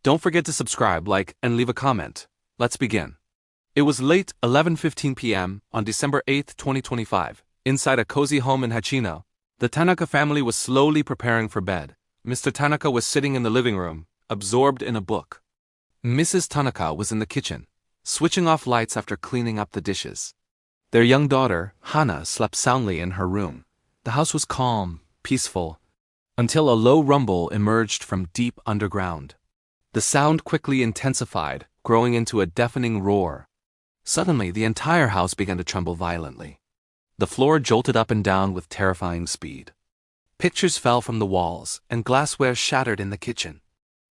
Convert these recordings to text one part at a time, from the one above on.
Don't forget to subscribe, like, and leave a comment. Let's begin. It was late 11:15 p.m. on December 8, 2025. Inside a cozy home in Hachino, the Tanaka family was slowly preparing for bed. Mr. Tanaka was sitting in the living room, absorbed in a book. Mrs. Tanaka was in the kitchen, switching off lights after cleaning up the dishes. Their young daughter, Hana, slept soundly in her room. The house was calm, peaceful, until a low rumble emerged from deep underground. The sound quickly intensified, growing into a deafening roar. Suddenly, the entire house began to tremble violently. The floor jolted up and down with terrifying speed. Pictures fell from the walls, and glassware shattered in the kitchen.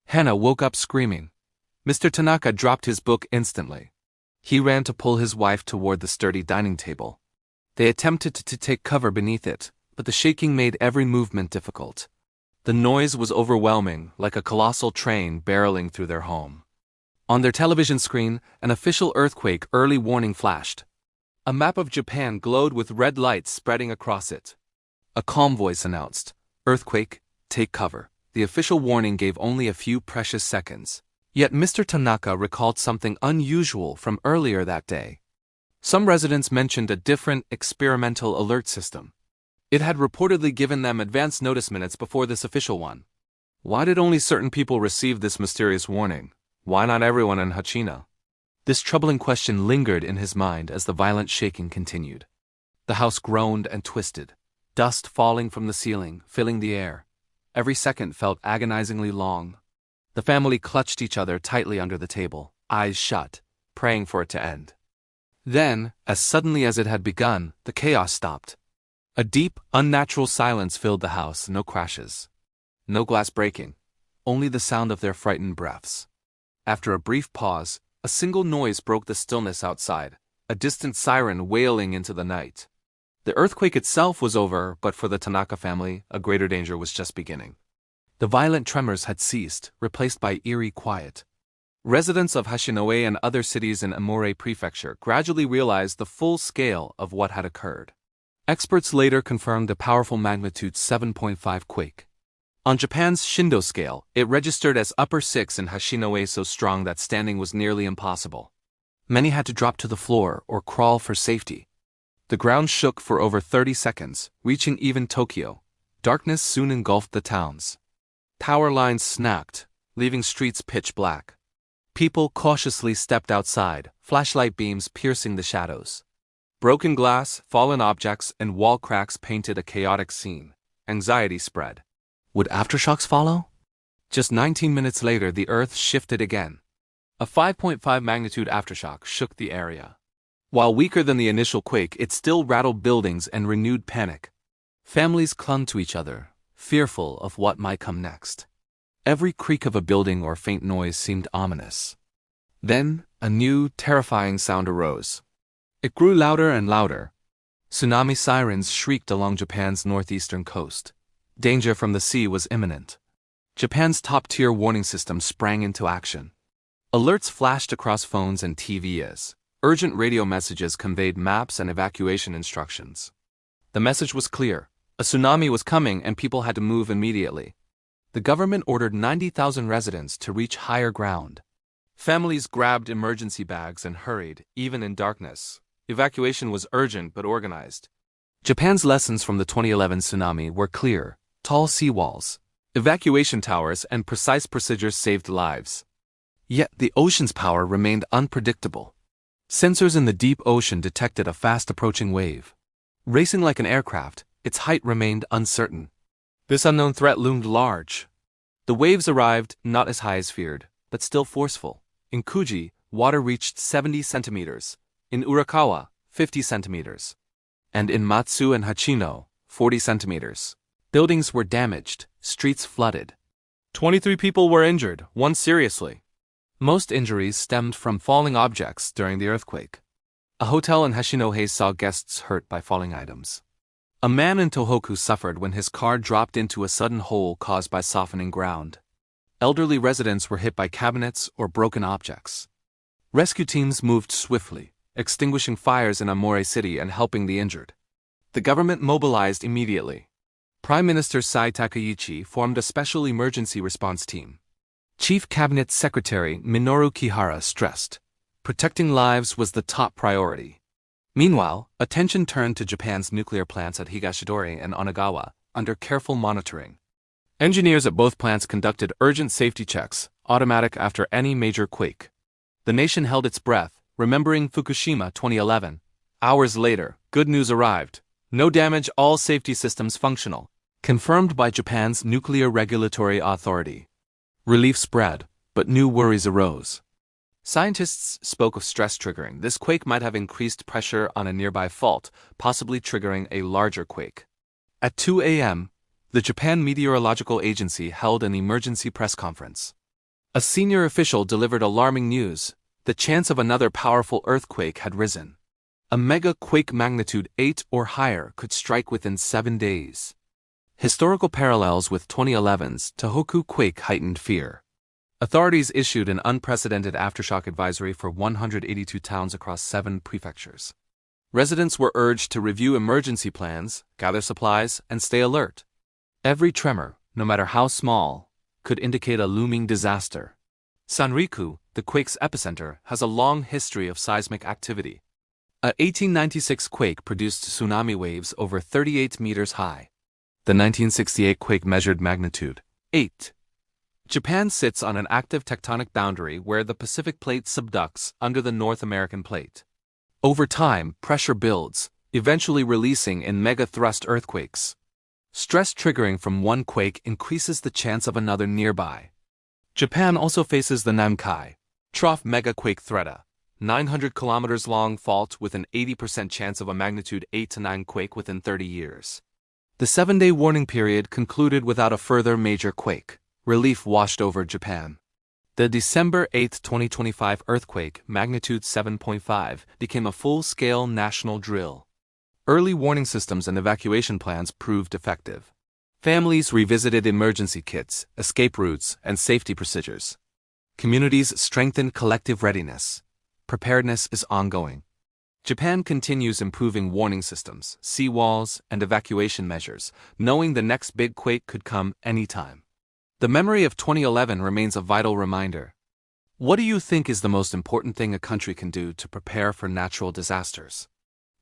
Hana woke up screaming. Mr. Tanaka dropped his book instantly. He ran to pull his wife toward the sturdy dining table. They attempted to take cover beneath it, but the shaking made every movement difficult. The noise was overwhelming, like a colossal train barreling through their home. On their television screen, an official earthquake early warning flashed. A map of Japan glowed with red lights spreading across it. A calm voice announced, "Earthquake, take cover." The official warning gave only a few precious seconds. Yet Mr. Tanaka recalled something unusual from earlier that day. Some residents mentioned a different experimental alert system. It had reportedly given them advance notice minutes before this official one. Why did only certain people receive this mysterious warning? Why not everyone in Hachino? This troubling question lingered in his mind as the violent shaking continued. The house groaned and twisted, dust falling from the ceiling, filling the air. Every second felt agonizingly long. The family clutched each other tightly under the table, eyes shut, praying for it to end. Then, as suddenly as it had begun, the chaos stopped. A deep, unnatural silence filled the house. No crashes, no glass breaking, only the sound of their frightened breaths. After a brief pause, a single noise broke the stillness outside, a distant siren wailing into the night. The earthquake itself was over, but for the Tanaka family, a greater danger was just beginning. The violent tremors had ceased, replaced by eerie quiet. Residents of Hachinoe and other cities in Amore Prefecture gradually realized the full scale of what had occurred. Experts later confirmed a powerful magnitude 7.5 quake. On Japan's Shindo scale, it registered as upper 6 in Hachinoe, so strong that standing was nearly impossible. Many had to drop to the floor or crawl for safety. The ground shook for over 30 seconds, reaching even Tokyo. Darkness soon engulfed the towns. Power lines snapped, leaving streets pitch black. People cautiously stepped outside, flashlight beams piercing the shadows. Broken glass, fallen objects, and wall cracks painted a chaotic scene. Anxiety spread. Would aftershocks follow? Just 19 minutes later, the earth shifted again. A 5.5 magnitude aftershock shook the area. While weaker than the initial quake, it still rattled buildings and renewed panic. Families clung to each other, fearful of what might come next. Every creak of a building or faint noise seemed ominous. Then, a new, terrifying sound arose. It grew louder and louder. Tsunami sirens shrieked along Japan's northeastern coast. Danger from the sea was imminent. Japan's top-tier warning system sprang into action. Alerts flashed across phones and TVs. Urgent radio messages conveyed maps and evacuation instructions. The message was clear. A tsunami was coming and people had to move immediately. The government ordered 90,000 residents to reach higher ground. Families grabbed emergency bags and hurried, even in darkness. Evacuation was urgent but organized. Japan's lessons from the 2011 tsunami were clear. Tall seawalls, evacuation towers, and precise procedures saved lives. Yet the ocean's power remained unpredictable. Sensors in the deep ocean detected a fast-approaching wave. Racing like an aircraft, its height remained uncertain. This unknown threat loomed large. The waves arrived, not as high as feared, but still forceful. In Kuji, water reached 70 centimeters. In Urakawa, 50 centimeters. And in Matsu and Hachino, 40 centimeters. Buildings were damaged, streets flooded. 23 people were injured, one seriously. Most injuries stemmed from falling objects during the earthquake. A hotel in Hachinohe saw guests hurt by falling items. A man in Tohoku suffered when his car dropped into a sudden hole caused by softening ground. Elderly residents were hit by cabinets or broken objects. Rescue teams moved swiftly, extinguishing fires in Amore City and helping the injured. The government mobilized immediately. Prime Minister Sai Takaichi formed a special emergency response team. Chief Cabinet Secretary Minoru Kihara stressed, protecting lives was the top priority. Meanwhile, attention turned to Japan's nuclear plants at Higashidori and Onagawa, under careful monitoring. Engineers at both plants conducted urgent safety checks, automatic after any major quake. The nation held its breath, remembering Fukushima 2011. Hours later, good news arrived. No damage, all safety systems functional, confirmed by Japan's Nuclear Regulatory Authority. Relief spread, but new worries arose. Scientists spoke of stress triggering. This quake might have increased pressure on a nearby fault, possibly triggering a larger quake. At 2 a.m., the Japan Meteorological Agency held an emergency press conference. A senior official delivered alarming news. The chance of another powerful earthquake had risen. A mega quake magnitude 8 or higher could strike within 7 days. Historical parallels with 2011's Tohoku quake heightened fear. Authorities issued an unprecedented aftershock advisory for 182 towns across 7 prefectures. Residents were urged to review emergency plans, gather supplies, and stay alert. Every tremor, no matter how small, could indicate a looming disaster. Sanriku, the quake's epicenter, has a long history of seismic activity. A 1896 quake produced tsunami waves over 38 meters high. The 1968 quake measured magnitude 8. Japan sits on an active tectonic boundary where the Pacific Plate subducts under the North American Plate. Over time, pressure builds, eventually releasing in mega-thrust earthquakes. Stress triggering from one quake increases the chance of another nearby. Japan also faces the Namkai Trough mega-quake threat, a 900 kilometers long fault with an 80% chance of a magnitude 8 to 9 quake within 30 years. The 7-day warning period concluded without a further major quake. Relief washed over Japan. The December 8, 2025 earthquake, magnitude 7.5, became a full-scale national drill. Early warning systems and evacuation plans proved effective. Families revisited emergency kits, escape routes, and safety procedures. Communities strengthened collective readiness. Preparedness is ongoing. Japan continues improving warning systems, seawalls, and evacuation measures, knowing the next big quake could come anytime. The memory of 2011 remains a vital reminder. What do you think is the most important thing a country can do to prepare for natural disasters?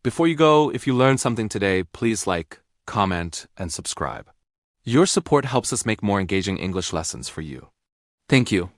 Before you go, if you learned something today, please like, comment, and subscribe. Your support helps us make more engaging English lessons for you. Thank you.